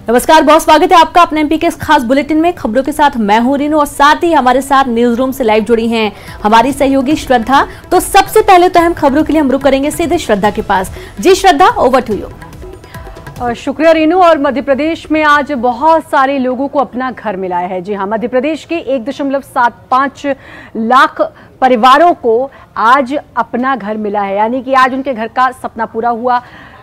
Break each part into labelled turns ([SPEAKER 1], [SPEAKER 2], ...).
[SPEAKER 1] नमस्कार, बहुत स्वागत है आपका अपने एमपी के इस खास बुलेटिन में। खबरों के साथ मैं हूं रीनू और साथ ही हमारे साथ न्यूज रूम से लाइव जुड़ी हैं हमारी सहयोगी श्रद्धा। तो सबसे पहले तो हम खबरों के लिए हम रुक करेंगे सीधे श्रद्धा के पास। जी श्रद्धा, ओवर टू यू।
[SPEAKER 2] शुक्रिया रीनू। और मध्य प्रदेश में आज बहुत सारे लोगों को अपना घर मिला है। जी हाँ, मध्य प्रदेश के 1.75 लाख परिवारों को आज अपना घर मिला है, यानी कि आज उनके घर का सपना पूरा हुआ।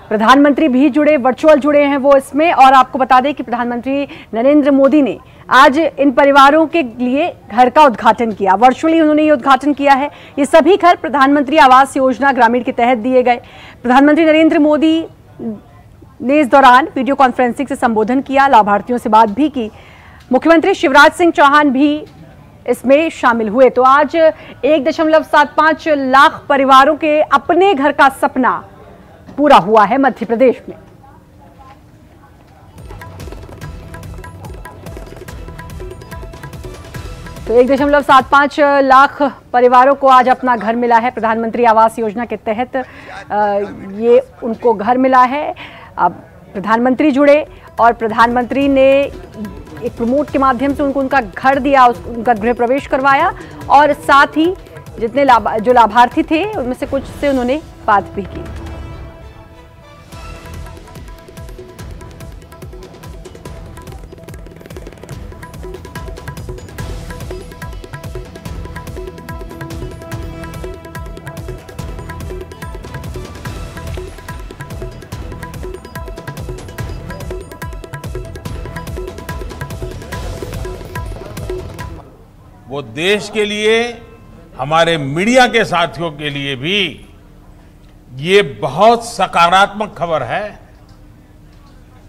[SPEAKER 2] प्रधानमंत्री भी जुड़े, वर्चुअल जुड़े हैं वो इसमें। और आपको बता दें कि प्रधानमंत्री नरेंद्र मोदी ने आज इन परिवारों के लिए घर का उद्घाटन किया। वर्चुअली उन्होंने ये उद्घाटन किया है। ये सभी घर प्रधानमंत्री आवास योजना ग्रामीण के तहत दिए गए। प्रधानमंत्री नरेंद्र मोदी ने इस दौरान वीडियो कॉन्फ्रेंसिंग से संबोधन किया, लाभार्थियों से बात भी की। मुख्यमंत्री शिवराज सिंह चौहान भी इसमें शामिल हुए। तो आज 1.75 लाख परिवारों के अपने घर का सपना पूरा हुआ है मध्य प्रदेश में। तो 1.75 लाख परिवारों को आज अपना घर मिला है। प्रधानमंत्री आवास योजना के तहत ये उनको घर मिला है। अब प्रधानमंत्री जुड़े और प्रधानमंत्री ने एक प्रमोट के माध्यम से उनका घर दिया, उनका गृह प्रवेश करवाया और साथ ही जितने जो लाभार्थी थे उनमें से कुछ से उन्होंने बात भी की।
[SPEAKER 3] वो देश के लिए, हमारे मीडिया के साथियों के लिए भी ये बहुत सकारात्मक खबर है।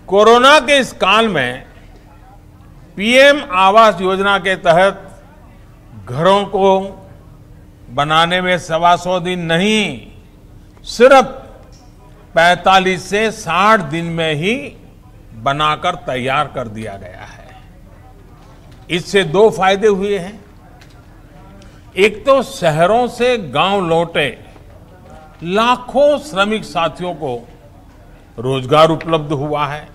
[SPEAKER 3] कोरोना के इस काल में पीएम आवास योजना के तहत घरों को बनाने में 125 दिन नहीं, सिर्फ 45 से 60 दिन में ही बनाकर तैयार कर दिया गया है। इससे दो फायदे हुए हैं। एक तो शहरों से गांव लौटे लाखों श्रमिक साथियों को रोजगार उपलब्ध हुआ है,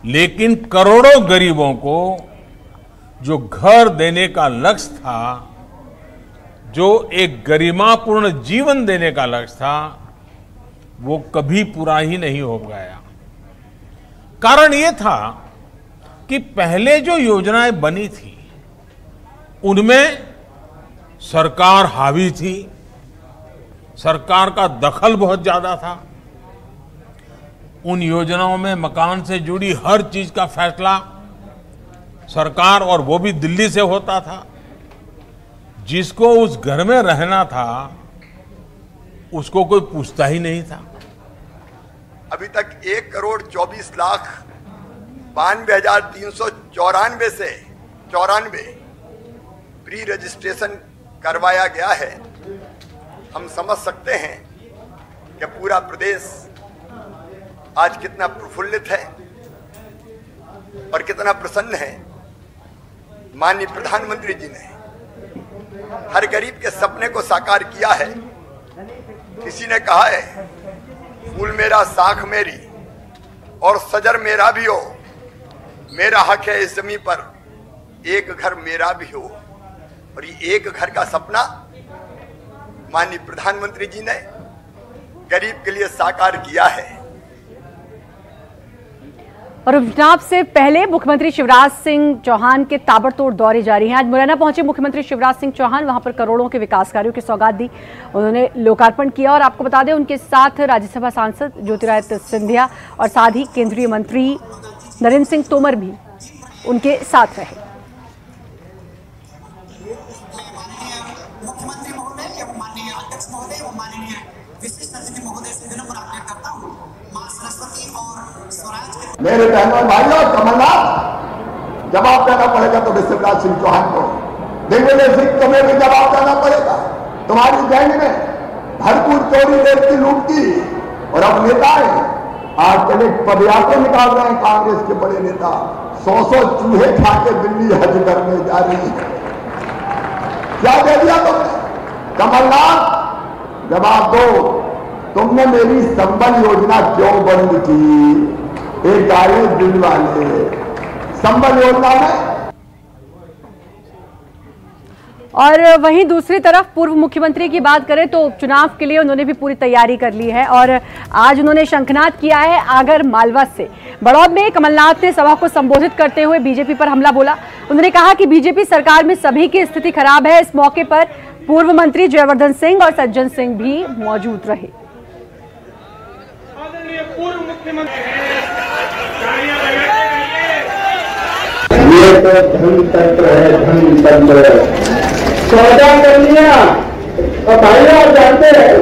[SPEAKER 3] लेकिन करोड़ों गरीबों को जो घर देने का लक्ष्य था, जो एक गरिमापूर्ण जीवन देने का लक्ष्य था, वो कभी पूरा ही नहीं हो गया। कारण ये था कि पहले जो योजनाएं बनी थी उनमें सरकार हावी थी, सरकार का दखल बहुत ज्यादा था। उन योजनाओं में मकान से जुड़ी हर चीज का फैसला सरकार, और वो भी दिल्ली से होता था। जिसको उस घर में रहना था उसको कोई पूछता ही नहीं था।
[SPEAKER 4] अभी तक 1,92,394 से 94 प्री रजिस्ट्रेशन करवाया गया है। हम समझ सकते हैं कि पूरा प्रदेश आज कितना प्रफुल्लित है और कितना प्रसन्न है। माननीय प्रधानमंत्री जी ने हर गरीब के सपने को साकार किया है। किसी ने कहा है, फूल मेरा साख मेरी और सजर मेरा भी हो, मेरा हक है इस जमीन पर एक घर मेरा भी हो। और ये एक घर का सपना माननीय प्रधानमंत्री जी ने गरीब के लिए साकार किया है।
[SPEAKER 2] और उपचुनाव से पहले मुख्यमंत्री शिवराज सिंह चौहान के ताबड़तोड़ दौरे जारी हैं। आज मुरैना पहुंचे मुख्यमंत्री शिवराज सिंह चौहान, वहां पर करोड़ों के विकास कार्यों की सौगात दी, उन्होंने लोकार्पण किया। और आपको बता दें उनके साथ राज्यसभा सांसद ज्योतिरादित्य सिंधिया और साथ ही केंद्रीय मंत्री नरेंद्र सिंह तोमर भी उनके साथ रहे।
[SPEAKER 5] मेरे बहनों भाइयों, कमलनाथ जवाब देना पड़ेगा तो शिवराज सिंह चौहान को, दिग्विजय सिंह तुम्हें भी जवाब देना पड़ेगा। तुम्हारी गैंग ने भरपूर चोरी देश की लूट की और अब नेताएं आज चले पदयात्रा निकाल रहे हैं। कांग्रेस के बड़े नेता 100 चूहे खा के दिल्ली हज करने जा रही है। क्या दे दिया तुमने? कमलनाथ जवाब दो, तुमने मेरी संबल योजना क्यों बंद की? एक आए दिल वाले संबल योजना में।
[SPEAKER 2] और वहीं दूसरी तरफ पूर्व मुख्यमंत्री की बात करें तो उपचुनाव के लिए उन्होंने भी पूरी तैयारी कर ली है और आज उन्होंने शंखनाद किया है आगर मालवा से। बड़ौद में कमलनाथ ने सभा को संबोधित करते हुए बीजेपी पर हमला बोला। उन्होंने कहा कि बीजेपी सरकार में सभी की स्थिति खराब है। इस मौके पर पूर्व मंत्री जयवर्धन सिंह और सज्जन सिंह भी मौजूद रहे।
[SPEAKER 5] ये तो धन तंत्र है, धन तंत्र सौदा कर लिया। और भाई आप जानते हैं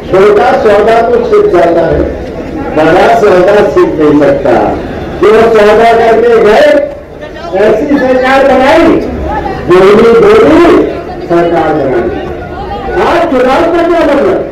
[SPEAKER 5] छोटा सौदा तो सीख जाता है, बड़ा सौदा सीख नहीं सकता। जो सौदा करके गए ऐसी सरकार बनाई, बोली सरकार बनाई। आज चुनाव का क्या मतलब?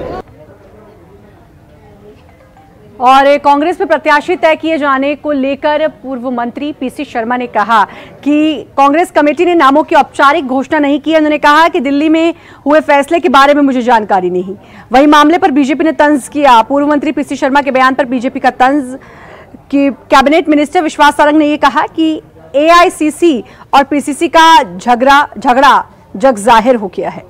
[SPEAKER 2] और कांग्रेस में प्रत्याशी तय किए जाने को लेकर पूर्व मंत्री पीसी शर्मा ने कहा कि कांग्रेस कमेटी ने नामों की औपचारिक घोषणा नहीं की है। उन्होंने कहा कि दिल्ली में हुए फैसले के बारे में मुझे जानकारी नहीं। वहीं मामले पर बीजेपी ने तंज किया। पूर्व मंत्री पीसी शर्मा के बयान पर बीजेपी का तंज कि कैबिनेट मिनिस्टर विश्वास सारंग ने यह कहा कि एआईसीसी और पीसीसी का झगड़ा जग जाहिर हो गया है।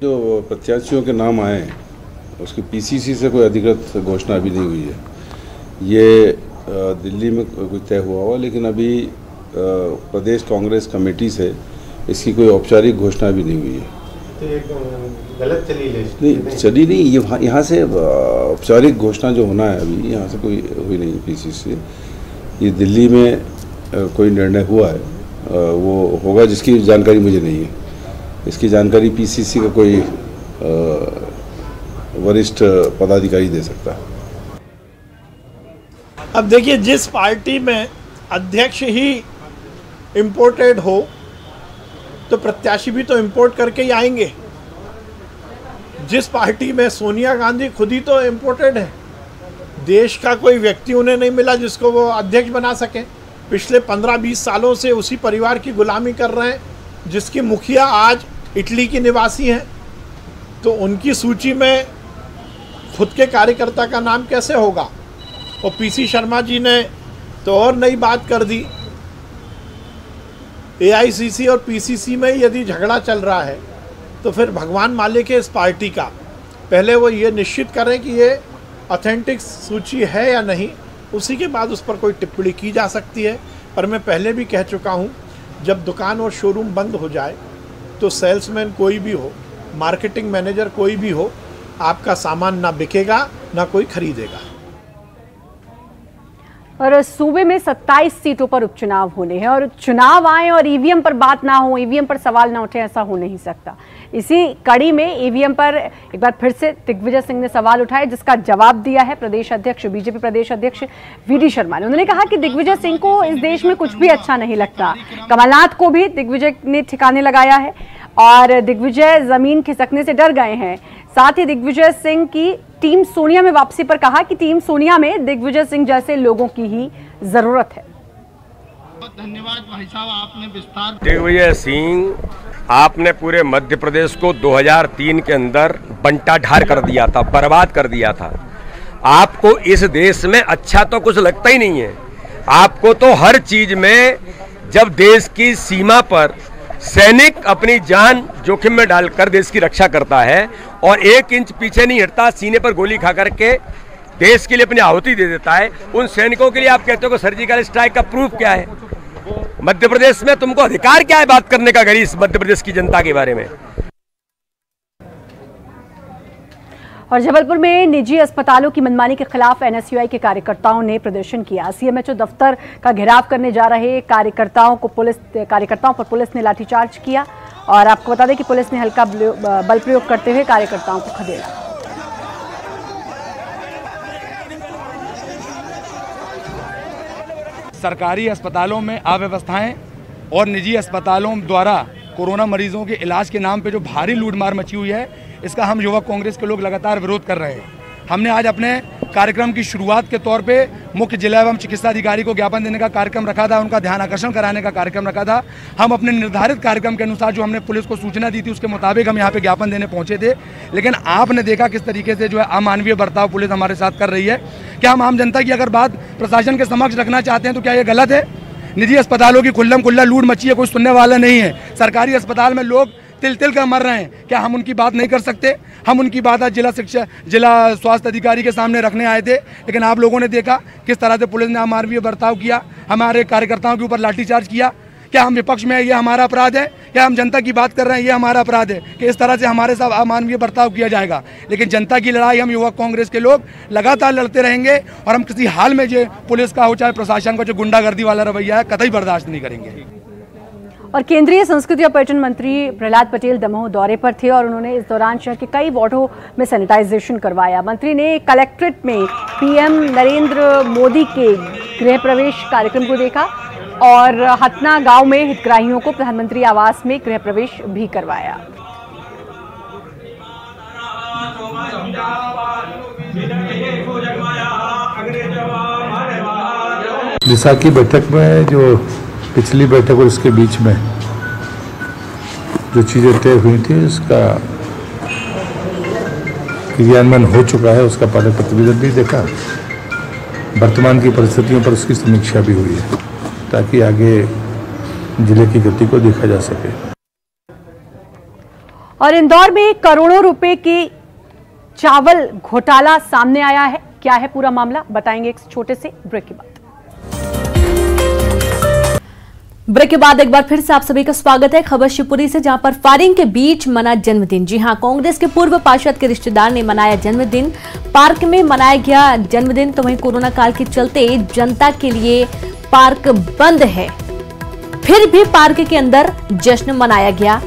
[SPEAKER 6] जो प्रत्याशियों के नाम आए उसकी पीसीसी से कोई अधिकृत घोषणा अभी नहीं हुई है। ये दिल्ली में कोई तय हुआ हुआ, लेकिन अभी प्रदेश कांग्रेस कमेटी से इसकी कोई औपचारिक घोषणा भी नहीं हुई है।
[SPEAKER 7] तो एक गलत चली लिस्ट
[SPEAKER 6] नहीं चली नहीं, ये यहाँ से औपचारिक घोषणा जो होना है अभी यहाँ से कोई हुई नहीं पीसीसी से। ये दिल्ली में कोई निर्णय हुआ है वो होगा, जिसकी जानकारी मुझे नहीं है। इसकी जानकारी पीसीसी का कोई वरिष्ठ पदाधिकारी दे सकता है।
[SPEAKER 8] अब देखिए, जिस पार्टी में अध्यक्ष ही इम्पोर्टेड हो तो प्रत्याशी भी तो इम्पोर्ट करके ही आएंगे। जिस पार्टी में सोनिया गांधी खुद ही तो इम्पोर्टेड है, देश का कोई व्यक्ति उन्हें नहीं मिला जिसको वो अध्यक्ष बना सके। पिछले 15-20 सालों से उसी परिवार की गुलामी कर रहे हैं, जिसकी मुखिया आज इटली की निवासी हैं। तो उनकी सूची में खुद के कार्यकर्ता का नाम कैसे होगा? और पीसी शर्मा जी ने तो और नई बात कर दी। एआईसीसी और पीसीसी में यदि झगड़ा चल रहा है तो फिर भगवान मालिक है इस पार्टी का, पहले वो ये निश्चित करें कि ये ऑथेंटिक सूची है या नहीं, उसी के बाद उस पर कोई टिप्पणी की जा सकती है। पर मैं पहले भी कह चुका हूँ, जब दुकान और शोरूम बंद हो जाए तो सेल्समैन कोई भी हो, मार्केटिंग मैनेजर कोई भी हो, आपका सामान ना बिकेगा ना कोई खरीदेगा।
[SPEAKER 2] और सूबे में 27 सीटों पर उपचुनाव होने हैं और चुनाव आए और ईवीएम पर बात ना हो, ईवीएम पर सवाल ना उठे, ऐसा हो नहीं सकता। इसी कड़ी में ईवीएम पर एक बार फिर से दिग्विजय सिंह ने सवाल उठाए, जिसका जवाब दिया है प्रदेश अध्यक्ष, बीजेपी प्रदेश अध्यक्ष वीडी शर्मा ने। उन्होंने कहा कि दिग्विजय सिंह को इस देश में कुछ भी अच्छा नहीं लगता। कमलनाथ को भी दिग्विजय ने ठिकाने लगाया है और दिग्विजय जमीन खिसकने से डर गए हैं। साथ ही दिग्विजय सिंह की टीम सोनिया में वापसी पर कहा कि टीम सोनिया में दिग्विजय सिंह जैसे लोगों की ही जरूरत है।
[SPEAKER 9] धन्यवाद भाई साहब, आपने विस्तार। दिग्विजय सिंह, आपने पूरे मध्य प्रदेश को 2003 के अंदर बंटा ढार कर दिया था, बर्बाद कर दिया था। आपको इस देश में अच्छा तो कुछ लगता ही नहीं है। आपको तो हर चीज में, जब देश की सीमा पर सैनिक अपनी जान जोखिम में डालकर देश की रक्षा करता है और 1 इंच पीछे नहीं हटता, सीने पर गोली खा करके देश के लिए अपनी आहुति दे देता है, उन सैनिकों के लिए आप कहते हो कि सर्जिकल स्ट्राइक का प्रूफ क्या है? मध्य प्रदेश में तुमको अधिकार क्या है बात करने का, अगर इस मध्य प्रदेश की जनता के बारे में?
[SPEAKER 2] और जबलपुर में निजी अस्पतालों की मनमानी के खिलाफ एनएसयूआई के कार्यकर्ताओं ने प्रदर्शन किया। सीएमएचओ दफ्तर का घेराव करने जा रहे कार्यकर्ताओं पर पुलिस ने लाठीचार्ज किया और आपको बता दें कि पुलिस ने हल्का बल प्रयोग करते हुए कार्यकर्ताओं को खदेड़ा।
[SPEAKER 10] सरकारी अस्पतालों में अव्यवस्थाएं और निजी अस्पतालों द्वारा कोरोना मरीजों के इलाज के नाम पे जो भारी लूटमार मची हुई है, इसका हम युवा कांग्रेस के लोग लगातार विरोध कर रहे हैं। हमने आज अपने कार्यक्रम की शुरुआत के तौर पे मुख्य जिला एवं चिकित्सा अधिकारी को ज्ञापन देने का कार्यक्रम रखा था, उनका ध्यान आकर्षण कराने का कार्यक्रम रखा था। हम अपने निर्धारित कार्यक्रम के अनुसार जो हमने पुलिस को सूचना दी थी उसके मुताबिक हम यहाँ पे ज्ञापन देने पहुंचे थे, लेकिन आपने देखा किस तरीके से जो है अमानवीय बर्ताव पुलिस हमारे साथ कर रही है। क्या हम आम जनता की अगर बात प्रशासन के समक्ष रखना चाहते हैं तो क्या ये गलत है? निजी अस्पतालों की खुल्लम खुल्ला लूट मची है, कोई सुनने वाला नहीं है। सरकारी अस्पताल में लोग तिल तिल कर मर रहे हैं, क्या हम उनकी बात नहीं कर सकते? हम उनकी बात आज जिला स्वास्थ्य अधिकारी के सामने रखने आए थे, लेकिन आप लोगों ने देखा किस तरह से पुलिस ने अमानवीय बर्ताव किया, हमारे कार्यकर्ताओं के ऊपर लाठीचार्ज किया। क्या हम विपक्ष में, ये हमारा अपराध है? क्या हम जनता की बात कर रहे हैं, ये हमारा अपराध है कि इस तरह से हमारे साथ अमानवीय बर्ताव किया जाएगा? लेकिन जनता की लड़ाई हम युवा कांग्रेस के लोग लगातार लड़ते रहेंगे और हम किसी हाल में जो पुलिस का हो चाहे प्रशासन का जो गुंडागर्दी वाला रवैया है कतई बर्दाश्त नहीं करेंगे।
[SPEAKER 2] और केंद्रीय संस्कृति और पर्यटन मंत्री प्रहलाद पटेल दमोह दौरे पर थे और उन्होंने इस दौरान शहर के कई वार्डों में सैनिटाइजेशन करवाया। मंत्री ने कलेक्ट्रेट में पीएम नरेंद्र मोदी के गृह प्रवेश कार्यक्रम को देखा और हतना गांव में हितग्राहियों को प्रधानमंत्री आवास में गृह प्रवेश भी करवाया।
[SPEAKER 11] दिशा की बैठक में जो पिछली बैठक और उसके बीच में जो चीज़ें तय हुई थी उसका क्रियान्वयन हो चुका है, उसका पहले प्रतिवेदन भी देखा, वर्तमान की परिस्थितियों पर उसकी समीक्षा भी हुई है ताकि आगे जिले की गति को देखा जा सके।
[SPEAKER 2] और इंदौर में करोड़ों रुपए की चावल घोटाला सामने आया है। क्या है पूरा मामला, बताएंगे एक छोटे से ब्रेक के बाद।
[SPEAKER 1] ब्रेक के बाद एक बार फिर से आप सभी का स्वागत है। खबर शिवपुरी से, जहां पर फायरिंग के बीच मना जन्मदिन। जी हां, कांग्रेस के पूर्व पार्षद के रिश्तेदार ने मनाया जन्मदिन। पार्क में मनाया गया जन्मदिन, तो वहीं कोरोना काल के चलते जनता के लिए पार्क बंद है, फिर भी पार्क के अंदर जश्न मनाया गया।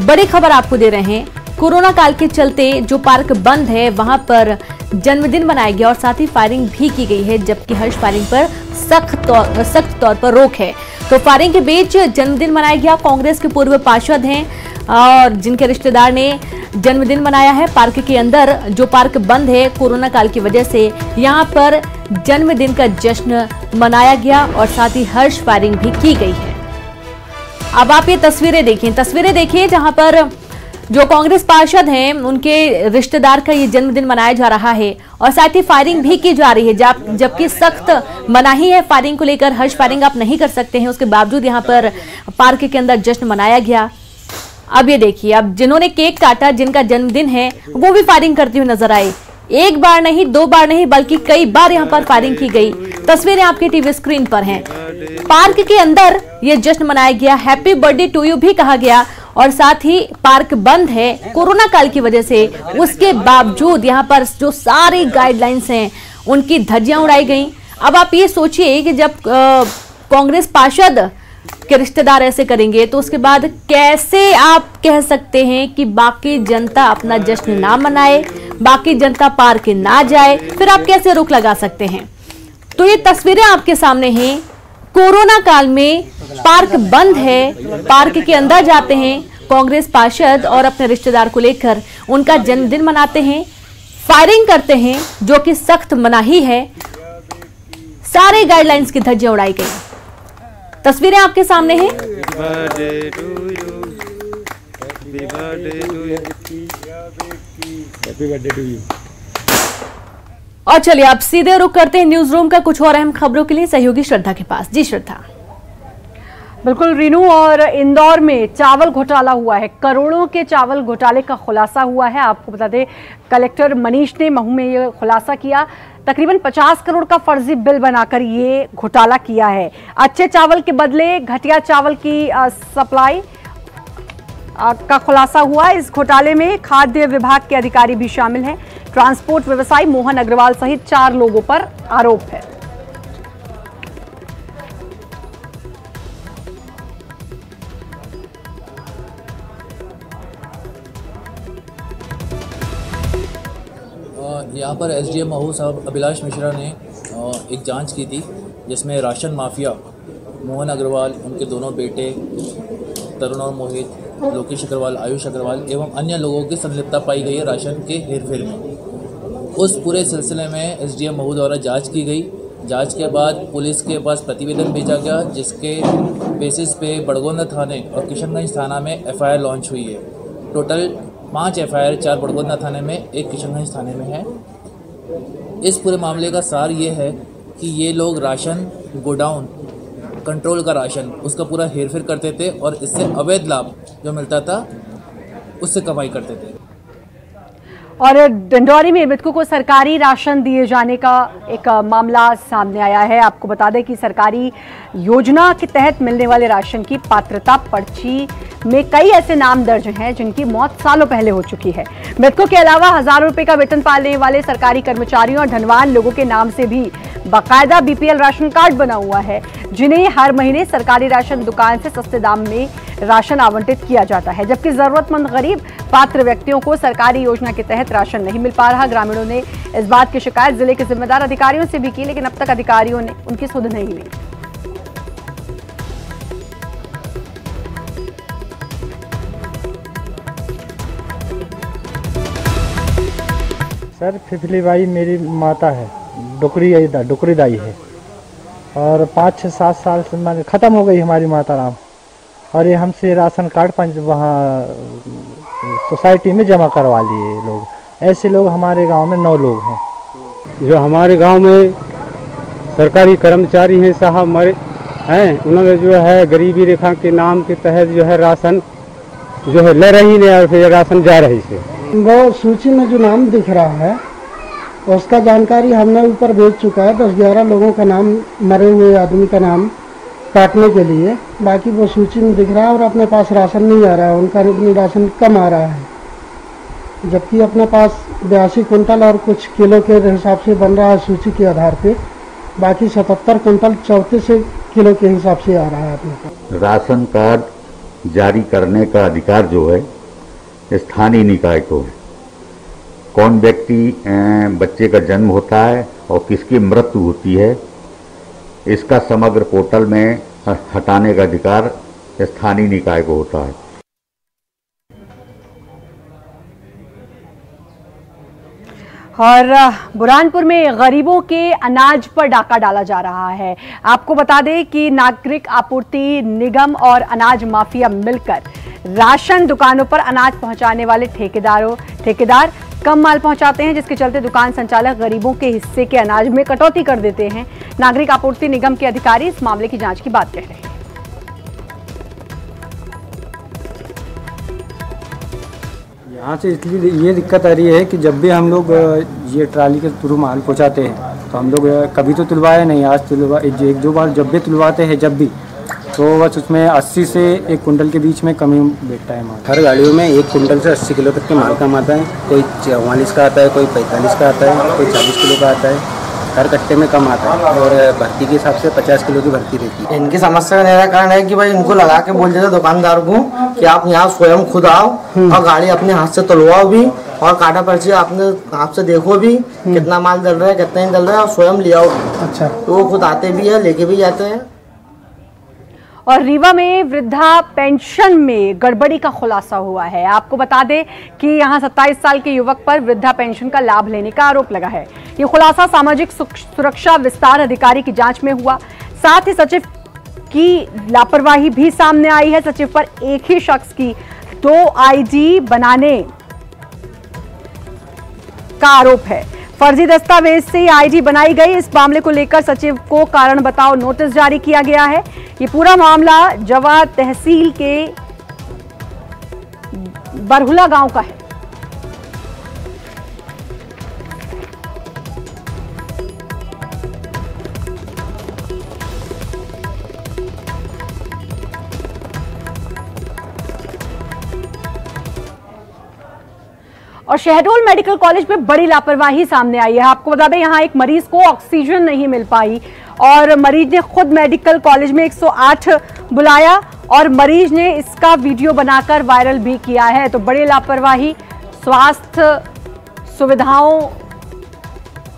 [SPEAKER 1] बड़ी खबर आपको दे रहे हैं, कोरोना काल के चलते जो पार्क बंद है वहां पर जन्मदिन मनाया गया और साथ ही फायरिंग भी की गई है, जबकि हर्ष फायरिंग पर सख्त तौर पर रोक है। तो फायरिंग के बीच जन्मदिन मनाया गया। कांग्रेस के पूर्व पार्षद हैं और जिनके रिश्तेदार ने जन्मदिन मनाया है पार्क के अंदर। जो पार्क बंद है कोरोना काल की वजह से, यहां पर जन्मदिन का जश्न मनाया गया और साथ ही हर्ष फायरिंग भी की गई है। अब आप ये तस्वीरें देखिए जहां पर जो कांग्रेस पार्षद हैं उनके रिश्तेदार का ये जन्मदिन मनाया जा रहा है और साथ ही फायरिंग भी की जा रही है, जबकि सख्त मनाही है फायरिंग को लेकर। हर्ष फायरिंग आप नहीं कर सकते हैं, उसके बावजूद यहाँ पर पार्क के अंदर जश्न मनाया गया। अब ये देखिए, अब जिन्होंने केक काटा, जिनका जन्मदिन है, वो भी फायरिंग करते हुए नजर आए। एक बार नहीं, दो बार नहीं, बल्कि कई बार यहाँ पर फायरिंग की गई। तस्वीरें आपके टीवी स्क्रीन पर हैं। पार्क के अंदर ये जश्न मनाया गया, हैप्पी बर्थडे टू यू भी कहा गया और साथ ही पार्क बंद है कोरोना काल की वजह से। उसके बावजूद यहाँ पर जो सारी गाइडलाइंस हैं उनकी धज्जियां उड़ाई गई। अब आप ये सोचिए कि जब कांग्रेस पार्षद के रिश्तेदार ऐसे करेंगे तो उसके बाद कैसे आप कह सकते हैं कि बाकी जनता अपना जश्न ना मनाए, बाकी जनता पार्क ना जाए? फिर आप कैसे रोक लगा सकते हैं? तो ये तस्वीरें आपके सामने हैं। कोरोना काल में पार्क बंद है, पार्क के अंदर जाते हैं कांग्रेस पार्षद और अपने रिश्तेदार को लेकर उनका जन्मदिन मनाते हैं, फायरिंग करते हैं जो कि सख्त मनाही है। सारे गाइडलाइंस की धज्जियां उड़ाई गई। तस्वीरें आपके सामने हैं। और चलिए अब सीधे रुक करते हैं न्यूज रूम का कुछ और अहम खबरों के लिए सहयोगी श्रद्धा के पास। जी श्रद्धा।
[SPEAKER 2] बिल्कुल रीनू, और इंदौर में चावल घोटाला हुआ है, करोड़ों के चावल घोटाले का खुलासा हुआ है। आपको बता दें कलेक्टर मनीष ने महू में ये खुलासा किया। तकरीबन 50 करोड़ का फर्जी बिल बनाकर ये घोटाला किया है। अच्छे चावल के बदले घटिया चावल की सप्लाई का खुलासा हुआ। इस घोटाले में खाद्य विभाग के अधिकारी भी शामिल हैं। ट्रांसपोर्ट व्यवसायी मोहन अग्रवाल सहित 4 लोगों पर आरोप है।
[SPEAKER 12] यहाँ पर एसडीएम महू साहब अभिलाष मिश्रा ने एक जांच की थी जिसमें राशन माफिया मोहन अग्रवाल, उनके दोनों बेटे तरुण और मोहित, लोकेश अग्रवाल, आयुष अग्रवाल एवं अन्य लोगों की संलिप्तता पाई गई है राशन के हेरफेर में। उस पूरे सिलसिले में एसडीएम मऊ द्वारा जांच की गई। जांच के बाद पुलिस के पास प्रतिवेदन भेजा गया, जिसके बेसिस पे बड़गोंदा थाने और किशनगंज थाना में एफआईआर लॉन्च हुई है। टोटल 5 एफआईआर 4 बड़गोंदा थाने में, 1 किशनगंज थाने में है। इस पूरे मामले का सार ये है कि ये लोग राशन गोडाउन कंट्रोल का राशन उसका पूरा हेरफेर करते थे और इससे अवैध लाभ जो मिलता था उससे कमाई करते थे।
[SPEAKER 2] और डिंडौरी में मृतकों को सरकारी राशन दिए जाने का एक मामला सामने आया है। आपको बता दें कि सरकारी योजना के तहत मिलने वाले राशन की पात्रता पर्ची में कई ऐसे नाम दर्ज हैं जिनकी मौत सालों पहले हो चुकी है। मृतकों के अलावा हजारों रुपए का वेतन पाने वाले सरकारी कर्मचारियों और धनवान लोगों के नाम से भी बाकायदा बीपीएल राशन कार्ड बना हुआ है, जिन्हें हर महीने सरकारी राशन दुकान से सस्ते दाम में राशन आवंटित किया जाता है, जबकि जरूरतमंद गरीब पात्र व्यक्तियों को सरकारी योजना के तहत राशन नहीं मिल पा रहा। ग्रामीणों ने इस बात की शिकायत जिले के जिम्मेदार अधिकारियों से भी की, लेकिन अब तक अधिकारियों ने उनकी सुध नहीं ली।
[SPEAKER 13] सर फिफली बाई मेरी माता है, डुकरी दाई है, और 5-6-7 साल से मैंने ख़त्म हो गई हमारी माता राम, और ये हमसे राशन कार्ड वहाँ सोसाइटी में जमा करवा लिए लोग। ऐसे लोग हमारे गांव में 9 लोग हैं।
[SPEAKER 14] जो हमारे गांव में सरकारी कर्मचारी हैं साहब मरे हैं, उन्होंने जो है गरीबी रेखा के नाम के तहत जो है राशन जो है ले रही ने और फिर राशन जा रही से।
[SPEAKER 13] वो सूची में जो नाम दिख रहा है उसका जानकारी हमने ऊपर भेज चुका है। 10-11 लोगों का नाम, मरे हुए आदमी का नाम काटने के लिए। बाकी वो सूची में दिख रहा है और अपने पास राशन नहीं आ रहा है, उनका राशन कम आ रहा है, जबकि अपने पास 82 कुंटल और कुछ किलो के हिसाब से बन रहा है सूची के आधार पे। बाकी 77 कुंटल 34 किलो के हिसाब से आ रहा है अपने पास।
[SPEAKER 15] राशन कार्ड जारी करने का अधिकार जो है स्थानीय निकाय को है। कौन व्यक्ति बच्चे का जन्म होता है और किसकी मृत्यु होती है, इसका समग्र पोर्टल में हटाने का अधिकार स्थानीय निकाय को होता है।
[SPEAKER 2] और बुरहानपुर में गरीबों के अनाज पर डाका डाला जा रहा है। आपको बता दें कि नागरिक आपूर्ति निगम और अनाज माफिया मिलकर राशन दुकानों पर अनाज पहुंचाने वाले ठेकेदार कम माल पहुंचाते हैं, जिसके चलते दुकान संचालक गरीबों के हिस्से के अनाज में कटौती कर देते हैं। नागरिक आपूर्ति निगम के अधिकारी इस मामले की जांच की बात कह रहे हैं।
[SPEAKER 14] यहाँ से इसलिए ये दिक्कत आ रही है कि जब भी हम लोग ये ट्राली के थ्रू माल पहुँचाते हैं तो हम लोग कभी तो तुलवाए नहीं, आज 1-2 बार जब भी तुलवाते हैं जब भी, तो बस उसमें 80 से 1 कुंटल के बीच में कमी बैठता है माल।
[SPEAKER 16] हर गाड़ियों में 1 कुंटल से 80 किलो तक के माल कम आता है। कोई 44 का आता है, कोई 45 का आता है, कोई 40 किलो का आता है। हर कट्टे में कम आता है और भर्ती के हिसाब से 50 किलो की भर्ती रहती है।
[SPEAKER 17] इनकी समस्या का निराकरण है कि भाई इनको लगा के बोल देते दुकानदार को कि आप यहाँ स्वयं खुद आओ और गाड़ी अपने हाथ से तुलवाओ भी और काटा पर्ची अपने हाथ से देखो भी कितना माल डल रहा है कितना नहीं डल रहा है और स्वयं ले आओ।
[SPEAKER 13] अच्छा,
[SPEAKER 17] तो वो खुद आते भी है, लेके भी जाते हैं।
[SPEAKER 2] और रीवा में वृद्धा पेंशन में गड़बड़ी का खुलासा हुआ है। आपको बता दें कि यहां 27 साल के युवक पर वृद्धा पेंशन का लाभ लेने का आरोप लगा है। ये खुलासा सामाजिक सुरक्षा विस्तार अधिकारी की जांच में हुआ। साथ ही सचिव की लापरवाही भी सामने आई है। सचिव पर एक ही शख्स की 2 आईडी बनाने का आरोप है। फर्जी दस्तावेज से आईडी बनाई गई। इस मामले को लेकर सचिव को कारण बताओ नोटिस जारी किया गया है। ये पूरा मामला जवा तहसील के बरहुला गांव का है। और शहडोल मेडिकल कॉलेज में बड़ी लापरवाही सामने आई है। आपको बता दें यहां एक मरीज को ऑक्सीजन नहीं मिल पाई और मरीज ने खुद मेडिकल कॉलेज में 108 बुलाया और मरीज ने इसका वीडियो बनाकर वायरल भी किया है। तो बड़ी लापरवाही, स्वास्थ्य सुविधाओं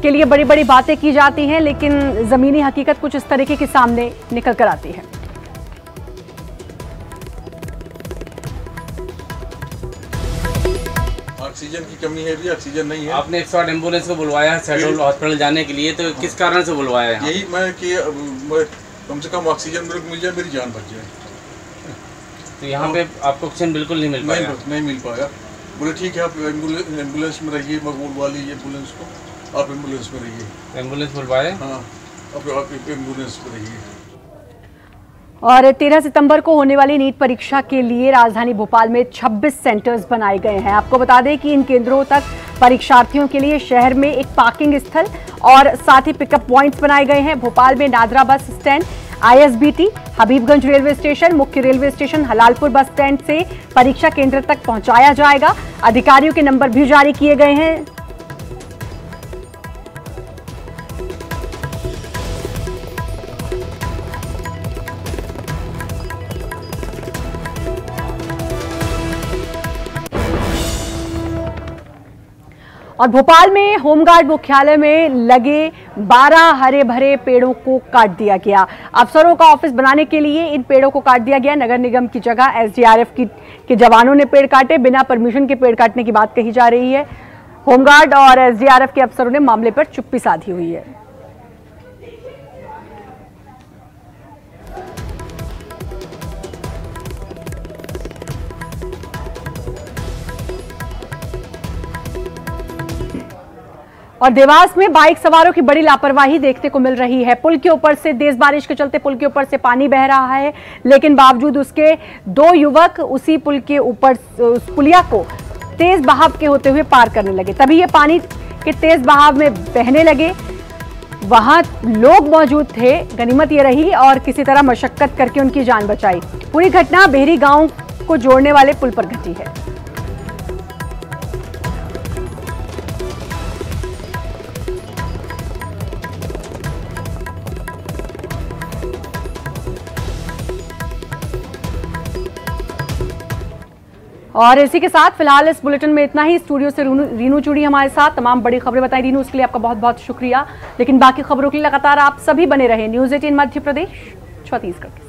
[SPEAKER 2] के लिए बड़ी बड़ी बातें की जाती हैं, लेकिन जमीनी हकीकत कुछ इस तरीके के सामने निकल कर आती है।
[SPEAKER 18] ऑक्सीजन की कमी है, भी ऑक्सीजन नहीं है।
[SPEAKER 19] आपने 108 एम्बुलेंस को बुलवाया है शहडोल हॉस्पिटल जाने के लिए, तो किस कारण से बुलवाया है?
[SPEAKER 18] यही मैं कि कम से कम ऑक्सीजन मिल जाए, मेरी जान बच जाए।
[SPEAKER 19] तो यहाँ पे आपको ऑक्सीजन बिल्कुल नहीं मिल पाया?
[SPEAKER 18] नहीं मिल पाया। बोले ठीक है, आप एम्बुलेंस में रहिए, मैं बुलवा लीजिए एम्बुलेंस को, आप एम्बुलेंस में रहिए।
[SPEAKER 19] एम्बुलेंस बुलवाए?
[SPEAKER 18] हाँ, अब आप एम्बुलेंस में रहिए।
[SPEAKER 2] और 13 सितंबर को होने वाली नीट परीक्षा के लिए राजधानी भोपाल में 26 सेंटर्स बनाए गए हैं। आपको बता दें कि इन केंद्रों तक परीक्षार्थियों के लिए शहर में एक पार्किंग स्थल और साथ ही पिकअप पॉइंट्स बनाए गए हैं। भोपाल में Nadra bus stand, ISBT, Habibganj railway station, मुख्य railway station, Halalpur bus stand से परीक्षा केंद्र तक पहुंचाया जाएगा। अधिकारियों के नंबर भी जारी किए गए हैं। और भोपाल में होमगार्ड मुख्यालय में लगे 12 हरे भरे पेड़ों को काट दिया गया। अफसरों का ऑफिस बनाने के लिए इन पेड़ों को काट दिया गया। नगर निगम की जगह SDRF के जवानों ने पेड़ काटे। बिना परमिशन के पेड़ काटने की बात कही जा रही है। होमगार्ड और SDRF के अफसरों ने मामले पर चुप्पी साधी हुई है। और देवास में बाइक सवारों की बड़ी लापरवाही देखने को मिल रही है। पुल के ऊपर से तेज बारिश के चलते पुल के ऊपर से पानी बह रहा है, लेकिन बावजूद उसके 2 युवक उसी पुल के ऊपर उस पुलिया को तेज बहाव के होते हुए पार करने लगे। तभी ये पानी के तेज बहाव में बहने लगे। वहां लोग मौजूद थे, गनीमत ये रही और किसी तरह मशक्कत करके उनकी जान बचाई। पूरी घटना बेहरी गांव को जोड़ने वाले पुल पर घटी है। और इसी के साथ फिलहाल इस बुलेटिन में इतना ही। स्टूडियो से रीनू जुड़ी हमारे साथ, तमाम बड़ी खबरें बताई रीनू, उसके लिए आपका बहुत बहुत शुक्रिया। लेकिन बाकी खबरों के लिए लगातार आप सभी बने रहे न्यूज़ 18 मध्य प्रदेश छत्तीसगढ़।